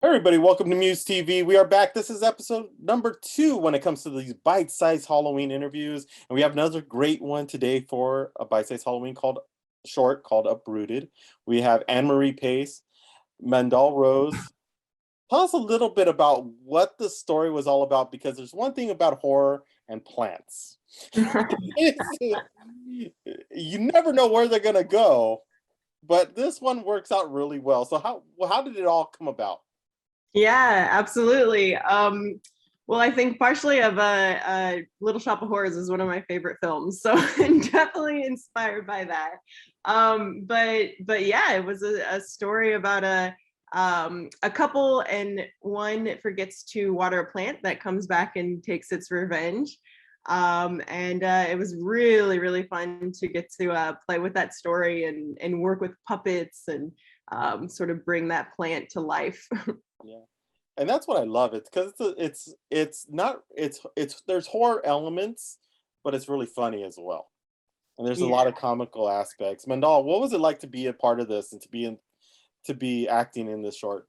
Everybody, welcome to MUSE TV. We are back. This is episode number 2 when it comes to these bite-sized Halloween interviews. And we have another great one today for a bite-sized Halloween called UPROOTED. We have Anne-Marie Pace, Mandahla Rose. Tell us a little bit about what the story was all about, because there's one thing about horror and plants. You never know where they're going to go, but this one works out really well. So how did it all come about? Yeah, absolutely. Well, I think partially of Little Shop of Horrors is one of my favorite films, so I'm definitely inspired by that. But yeah, it was a story about a couple, and one forgets to water a plant that comes back and takes its revenge. And it was really fun to get to play with that story and work with puppets and sort of bring that plant to life. Yeah, and that's what I love. It's because it's there's horror elements, but it's really funny as well. And there's a lot of comical aspects. Mandahla, what was it like to be a part of this and to be acting in this short?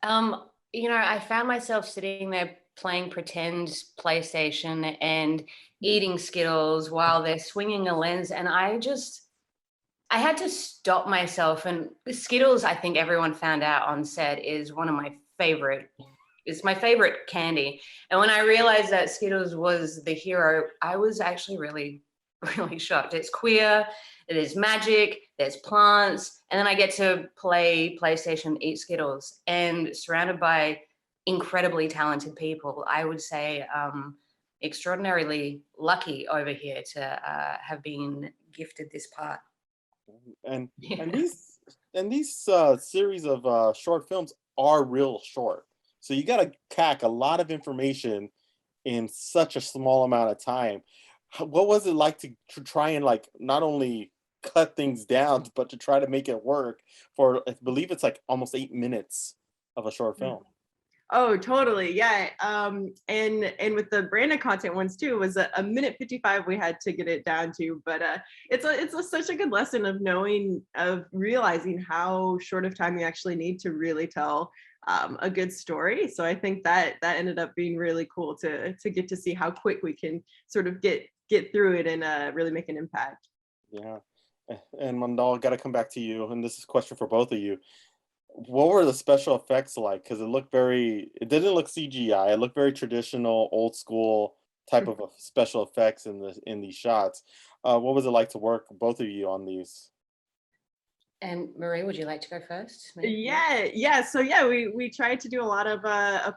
I found myself sitting there playing pretend PlayStation and eating Skittles while they're swinging a lens, and I had to stop myself. And Skittles, I think everyone found out on set, is one of my favorite. It's my favorite candy. And when I realized that Skittles was the hero, I was actually really shocked. It's queer, there's magic, there's plants, and then I get to play PlayStation, eat Skittles, and surrounded by incredibly talented people. I would say extraordinarily lucky over here to have been gifted this part. And these series of short films are real short, so you got to pack a lot of information in such a small amount of time. What was it like to try and not only cut things down, but to try to make it work for, I believe it's like almost 8 minutes of a short film? Oh, totally. Yeah. And with the branded content ones too, it was a minute 55 we had to get it down to. But it's such a good lesson of realizing how short of time you actually need to really tell a good story. So I think that ended up being really cool to get to see how quick we can sort of get through it and really make an impact. Yeah. And Mandahla, got to come back to you. And this is a question for both of you. What were the special effects like? Because it didn't look CGI. It looked very traditional, old school type of special effects in these shots. What was it like to work, both of you, on these? And Marie, would you like to go first? Yeah. So yeah, we tried to do a lot of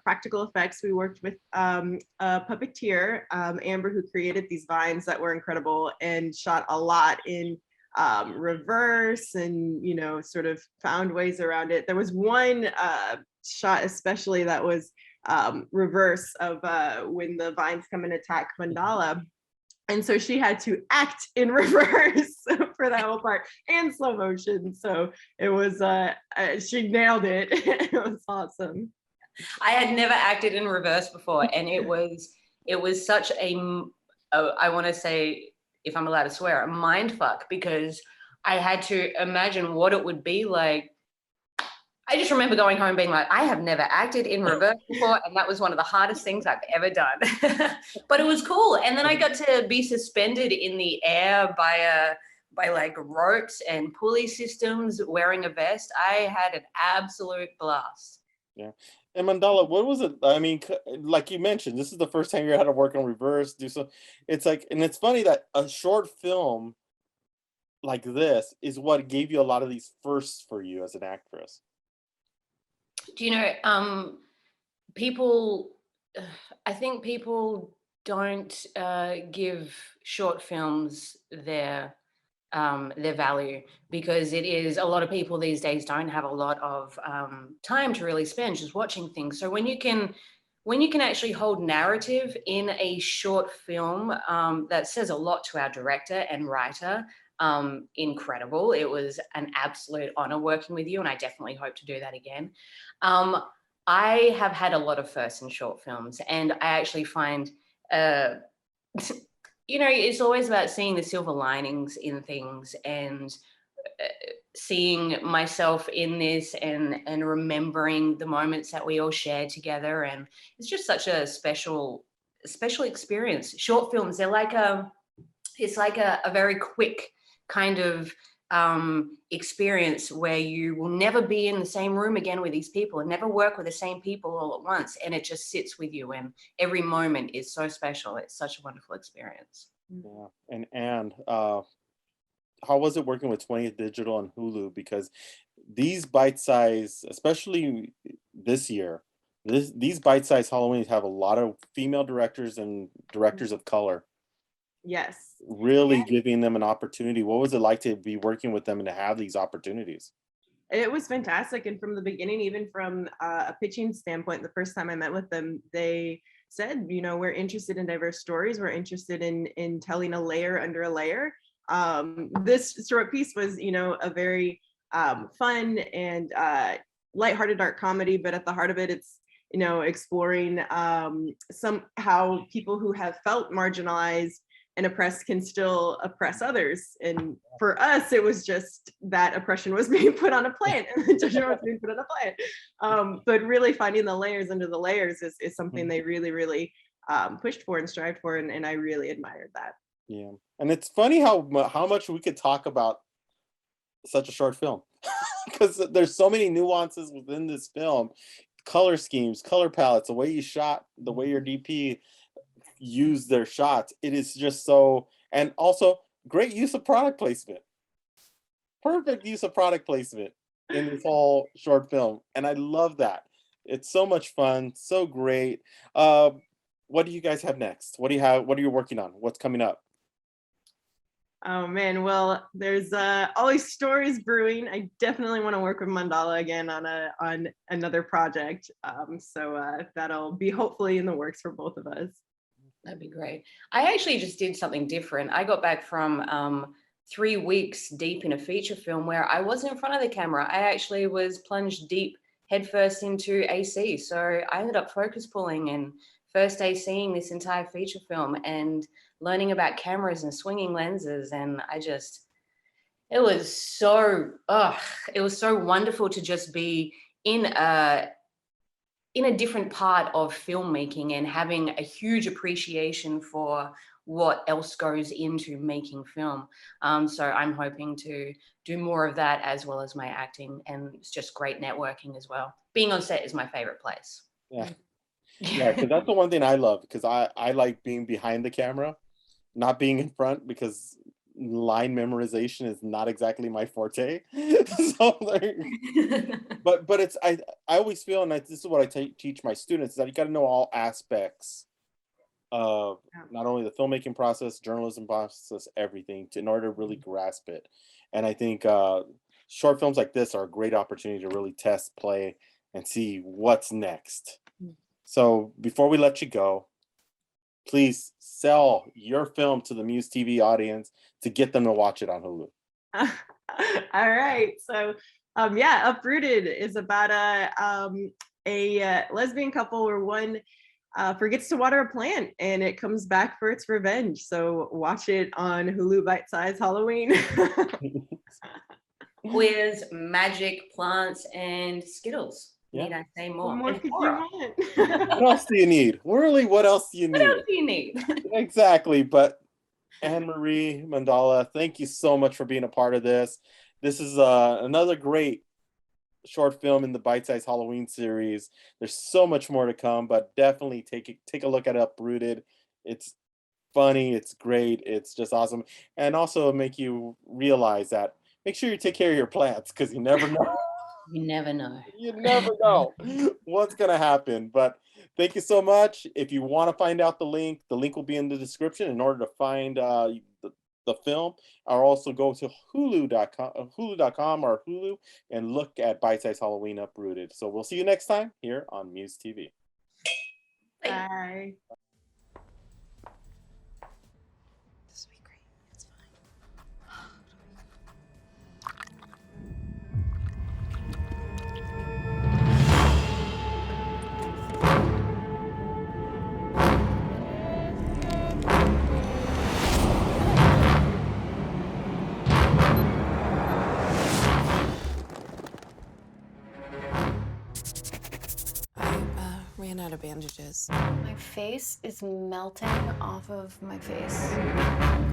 practical effects. We worked with a puppeteer, Amber, who created these vines that were incredible, and shot a lot in reverse, and sort of found ways around it. There was one shot especially that was reverse of when the vines come and attack Mandahla, and so she had to act in reverse for that whole part, and slow motion. So it was she nailed it. It was awesome. I had never acted in reverse before, and it was such a I want to say, if I'm allowed to swear, a mind fuck, because I had to imagine what it would be like. I just remember going home being like, I have never acted in reverse before, and that was one of the hardest things I've ever done. But it was cool. And then I got to be suspended in the air by like ropes and pulley systems, wearing a vest. I had an absolute blast. Yeah. And Mandahla, what was it? I mean, like you mentioned, this is the first time you had to work on reverse, do so. It's like, and it's funny that a short film like this is what gave you a lot of these firsts for you as an actress. Do you know, I think people don't give short films their value, because it is, a lot of people these days don't have a lot of time to really spend just watching things. So when you can actually hold narrative in a short film, that says a lot to our director and writer. Incredible. It was an absolute honor working with you, and I definitely hope to do that again. I have had a lot of firsts in short films, and I actually find you know, it's always about seeing the silver linings in things and seeing myself in this and remembering the moments that we all shared together. And it's just such a special experience. Short films, they're like it's like a very quick kind of experience where you will never be in the same room again with these people and never work with the same people all at once. And it just sits with you, and every moment is so special. It's such a wonderful experience. Yeah. And how was it working with 20th Digital and Hulu? Because these bite-size, especially this year, these bite-size Halloweens have a lot of female directors and directors of color. Yes. Really giving them an opportunity. What was it like to be working with them and to have these opportunities? It was fantastic. And from the beginning, even from a pitching standpoint, the first time I met with them, they said, you know, we're interested in diverse stories. We're interested in telling a layer under a layer. This short piece was, you know, a very fun and lighthearted dark comedy, but at the heart of it, it's, you know, exploring how people who have felt marginalized and oppressed can still oppress others. And for us, it was just that oppression was being put on a plant and the judgment was being put on a plant. But really finding the layers under the layers is something they really, really pushed for and strived for. And I really admired that. Yeah. And it's funny how much we could talk about such a short film because there's so many nuances within this film. Color schemes, color palettes, the way you shot, the way your DP use their shots. It is just so, and also great use of product placement. Perfect use of product placement in this whole short film. And I love that. It's so much fun, so great. What do you guys have next? What are you working on? What's coming up? Oh man, well, there's always stories brewing. I definitely want to work with Mandahla again on another project. So that'll be hopefully in the works for both of us. That'd be great. I actually just did something different. I got back from 3 weeks deep in a feature film where I wasn't in front of the camera. I actually was plunged deep headfirst into AC. So I ended up focus pulling and first ACing this entire feature film and learning about cameras and swinging lenses. And it was so wonderful to just be in a different part of filmmaking and having a huge appreciation for what else goes into making film. So I'm hoping to do more of that as well as my acting, and it's just great networking as well. Being on set is my favorite place. Yeah. Yeah, because that's the one thing I love, because I like being behind the camera, not being in front, because line memorization is not exactly my forte. So but it's I always feel, and this is what I teach my students, is that you got to know all aspects of not only the filmmaking process, journalism process, everything, in order to really grasp it. And I think short films like this are a great opportunity to really test, play, and see what's next. So before we let you go, please sell your film to the Muse TV audience to get them to watch it on Hulu. All right. So Uprooted is about a lesbian couple where one forgets to water a plant and it comes back for its revenge. So watch it on Hulu Bite Size Halloween. With magic, plants, and Skittles. Yeah. Need I say more? What more could you want? What else do you need? Really, what else do you need? What else do you need? Exactly. But Anne-Marie, Mandahla, thank you so much for being a part of this. This is another great short film in the Bite Size Halloween series. There's so much more to come, but definitely take a look at Uprooted. It's funny, it's great, it's just awesome. And also make you realize that make sure you take care of your plants, because you never know. You never know. You never know what's going to happen. But thank you so much. If you want to find out the link will be in the description in order to find the film, or also go to hulu.com or Hulu and look at Bite Size Halloween Uprooted. So we'll see you next time here on Muse TV. Bye. This will be great. It's fine. out of bandages. My face is melting off of my face.